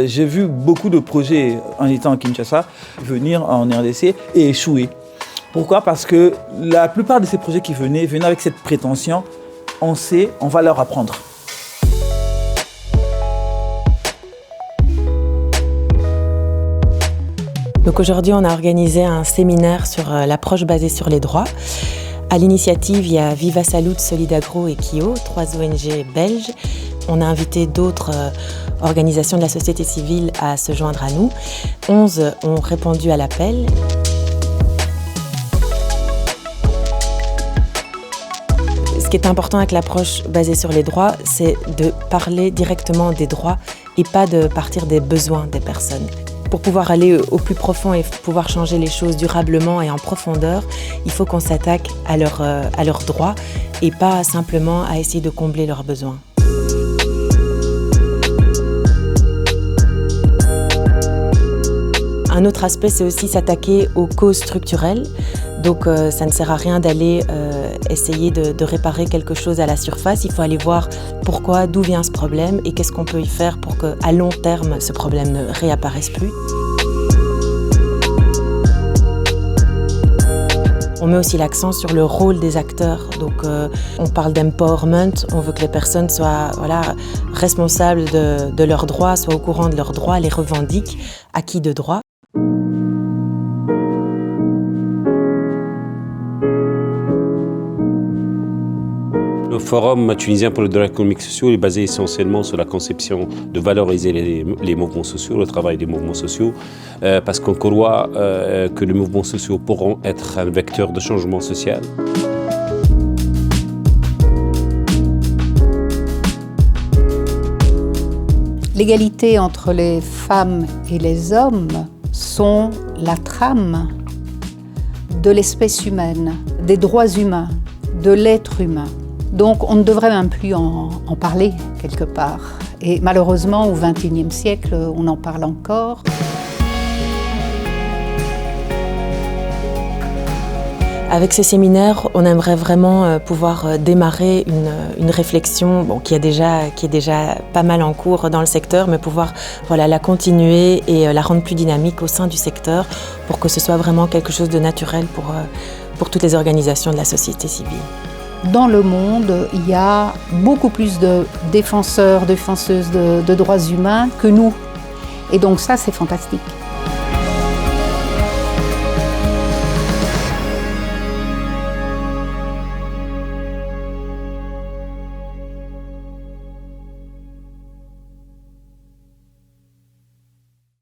J'ai vu beaucoup de projets en étant à Kinshasa venir en RDC et échouer. Pourquoi? Parce que la plupart de ces projets qui venaient avec cette prétention, on sait, on va leur apprendre. Donc aujourd'hui, on a organisé un séminaire sur l'approche basée sur les droits. À l'initiative, il y a Viva Salud, Solidagro et Kio, 3 ONG belges. On a invité d'autres organisations de la société civile à se joindre à nous. 11 ont répondu à l'appel. Ce qui est important avec l'approche basée sur les droits, c'est de parler directement des droits et pas de partir des besoins des personnes. Pour pouvoir aller au plus profond et pouvoir changer les choses durablement et en profondeur, il faut qu'on s'attaque à leurs droits et pas simplement à essayer de combler leurs besoins. Un autre aspect, c'est aussi s'attaquer aux causes structurelles. Donc ça ne sert à rien d'aller essayer de réparer quelque chose à la surface. Il faut aller voir pourquoi, d'où vient ce problème et qu'est-ce qu'on peut y faire pour qu'à long terme, ce problème ne réapparaisse plus. On met aussi l'accent sur le rôle des acteurs. Donc on parle d'empowerment, on veut que les personnes soient responsables de leurs droits, soient au courant de leurs droits, les revendiquent, acquis de droits. Le Forum tunisien pour les droits économiques et sociaux est basé essentiellement sur la conception de valoriser les mouvements sociaux, le travail des mouvements sociaux, parce qu'on croit que les mouvements sociaux pourront être un vecteur de changement social. L'égalité entre les femmes et les hommes sont la trame de l'espèce humaine, des droits humains, de l'être humain. Donc on ne devrait même plus en parler quelque part. Et malheureusement, au XXIe siècle, on en parle encore. Avec ce séminaire, on aimerait vraiment pouvoir démarrer une réflexion qui est déjà pas mal en cours dans le secteur, mais pouvoir la continuer et la rendre plus dynamique au sein du secteur pour que ce soit vraiment quelque chose de naturel pour toutes les organisations de la société civile. Dans le monde, il y a beaucoup plus de défenseurs, défenseuses de droits humains que nous. Et donc ça, c'est fantastique.